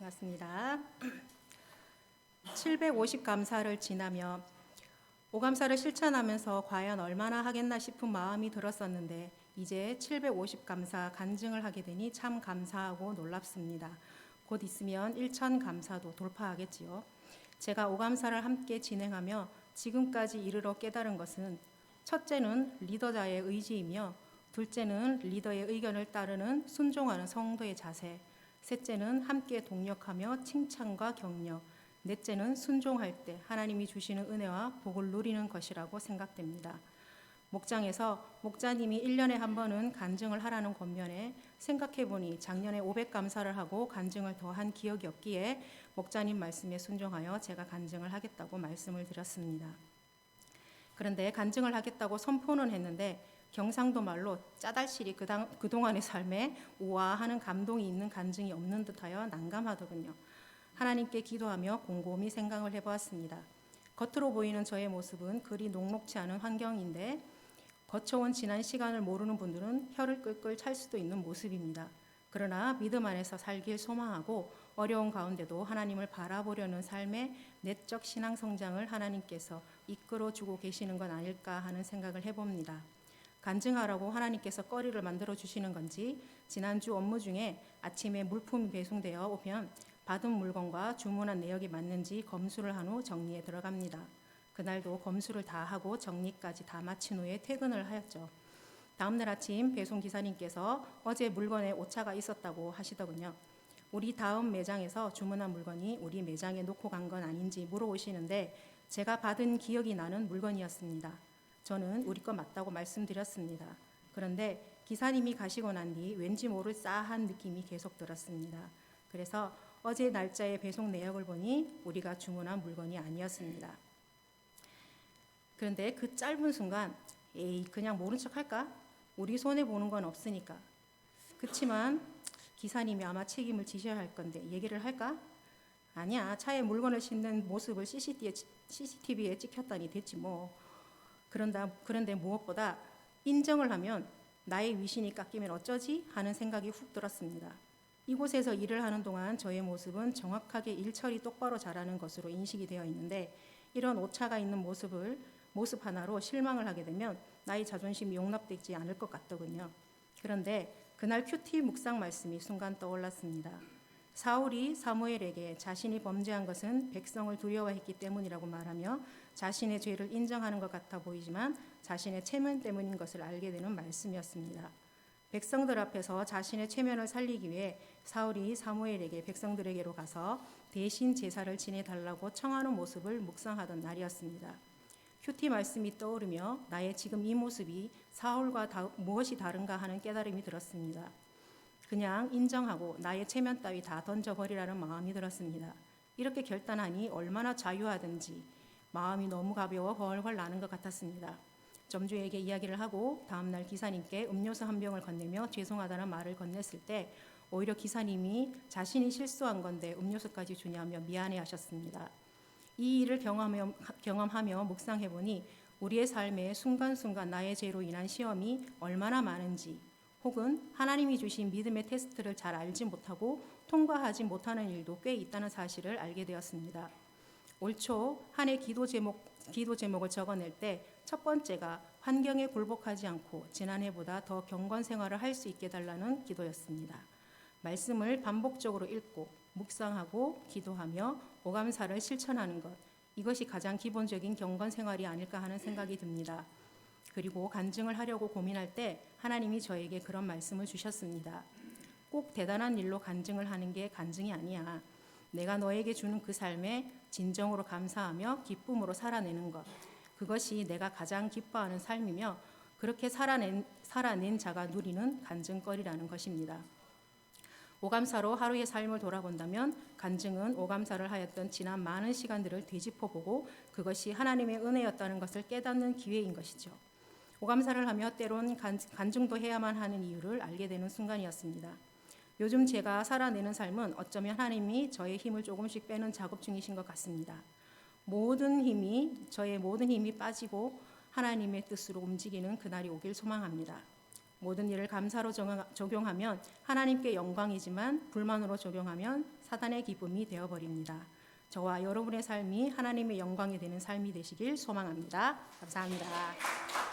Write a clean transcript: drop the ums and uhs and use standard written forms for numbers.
반갑습니다. 750 감사를 지나며 오감사를 실천하면서 과연 얼마나 하겠나 싶은 마음이 들었었는데 이제 750 감사 간증을 하게 되니 참 감사하고 놀랍습니다. 곧 있으면 1000 감사도 돌파하겠지요. 제가 오감사를 함께 진행하며 지금까지 이르러 깨달은 것은 첫째는 리더자의 의지이며 둘째는 리더의 의견을 따르는 순종하는 성도의 자세, 셋째는 함께 동력하며 칭찬과 격려, 넷째는 순종할 때 하나님이 주시는 은혜와 복을 누리는 것이라고 생각됩니다. 목장에서 목자님이 1년에 한 번은 간증을 하라는 권면에 생각해보니 작년에 500감사를 하고 간증을 더한 기억이 없기에 목자님 말씀에 순종하여 제가 간증을 하겠다고 말씀을 드렸습니다. 그런데 간증을 하겠다고 선포는 했는데 경상도 말로 짜달실이 그동안의 삶에 우아하는 감동이 있는 간증이 없는 듯하여 난감하더군요. 하나님께 기도하며 곰곰이 생각을 해보았습니다. 겉으로 보이는 저의 모습은 그리 녹록지 않은 환경인데 거쳐온 지난 시간을 모르는 분들은 혀를 끌끌 찰 수도 있는 모습입니다. 그러나 믿음 안에서 살길 소망하고 어려운 가운데도 하나님을 바라보려는 삶의 내적 신앙 성장을 하나님께서 이끌어주고 계시는 건 아닐까 하는 생각을 해봅니다. 간증하라고 하나님께서 거리를 만들어 주시는 건지 지난주 업무 중에 아침에 물품이 배송되어 오면 받은 물건과 주문한 내역이 맞는지 검수를 한 후 정리에 들어갑니다. 그날도 검수를 다 하고 정리까지 다 마친 후에 퇴근을 하였죠. 다음날 아침 배송기사님께서 어제 물건에 오차가 있었다고 하시더군요. 우리 다음 매장에서 주문한 물건이 우리 매장에 놓고 간 건 아닌지 물어오시는데 제가 받은 기억이 나는 물건이었습니다. 저는 우리 거 맞다고 말씀드렸습니다. 그런데 기사님이 가시고 난 뒤 왠지 모를 싸한 느낌이 계속 들었습니다. 그래서 어제 날짜의 배송 내역을 보니 우리가 주문한 물건이 아니었습니다. 그런데 그 짧은 순간 에이 그냥 모른 척 할까? 우리 손해 보는 건 없으니까. 그치만 기사님이 아마 책임을 지셔야 할 건데 얘기를 할까? 아니야, 차에 물건을 싣는 모습을 CCTV에 찍혔다니 됐지 뭐. 그런데 무엇보다 인정을 하면 나의 위신이 깎이면 어쩌지? 하는 생각이 훅 들었습니다. 이곳에서 일을 하는 동안 저의 모습은 정확하게 일 처리 똑바로 잘하는 것으로 인식이 되어 있는데 이런 오차가 있는 모습 하나로 실망을 하게 되면 나의 자존심이 용납되지 않을 것 같더군요. 그런데 그날 큐티 묵상 말씀이 순간 떠올랐습니다. 사울이 사무엘에게 자신이 범죄한 것은 백성을 두려워했기 때문이라고 말하며 자신의 죄를 인정하는 것 같아 보이지만 자신의 체면 때문인 것을 알게 되는 말씀이었습니다. 백성들 앞에서 자신의 체면을 살리기 위해 사울이 사무엘에게 백성들에게로 가서 대신 제사를 지내달라고 청하는 모습을 묵상하던 날이었습니다. 큐티 말씀이 떠오르며 나의 지금 이 모습이 사울과 무엇이 다른가 하는 깨달음이 들었습니다. 그냥 인정하고 나의 체면 따위 다 던져버리라는 마음이 들었습니다. 이렇게 결단하니 얼마나 자유하든지 마음이 너무 가벼워 헐헐 나는 것 같았습니다. 점주에게 이야기를 하고 다음날 기사님께 음료수 한 병을 건네며 죄송하다는 말을 건넸을 때 오히려 기사님이 자신이 실수한 건데 음료수까지 주냐며 미안해하셨습니다. 이 일을 경험하며 묵상해보니 우리의 삶에 순간순간 나의 죄로 인한 시험이 얼마나 많은지 혹은 하나님이 주신 믿음의 테스트를 잘 알지 못하고 통과하지 못하는 일도 꽤 있다는 사실을 알게 되었습니다. 올 초 한 해 기도 제목을 적어낼 때 첫 번째가 환경에 굴복하지 않고 지난해보다 더 경건 생활을 할 수 있게 달라는 기도였습니다. 말씀을 반복적으로 읽고 묵상하고 기도하며 오감사를 실천하는 것, 이것이 가장 기본적인 경건 생활이 아닐까 하는 생각이 듭니다. 그리고 간증을 하려고 고민할 때 하나님이 저에게 그런 말씀을 주셨습니다. 꼭 대단한 일로 간증을 하는 게 간증이 아니야. 내가 너에게 주는 그 삶에 진정으로 감사하며 기쁨으로 살아내는 것, 그것이 내가 가장 기뻐하는 삶이며 그렇게 살아낸 자가 누리는 간증거리라는 것입니다. 오감사로 하루의 삶을 돌아본다면 간증은 오감사를 하였던 지난 많은 시간들을 되짚어보고 그것이 하나님의 은혜였다는 것을 깨닫는 기회인 것이죠. 오감사를 하며 때론 간증도 해야만 하는 이유를 알게 되는 순간이었습니다. 요즘 제가 살아내는 삶은 어쩌면 하나님이 저의 힘을 조금씩 빼는 작업 중이신 것 같습니다. 저의 모든 힘이 빠지고 하나님의 뜻으로 움직이는 그날이 오길 소망합니다. 모든 일을 감사로 적용하면 하나님께 영광이지만 불만으로 적용하면 사단의 기쁨이 되어버립니다. 저와 여러분의 삶이 하나님의 영광이 되는 삶이 되시길 소망합니다. 감사합니다.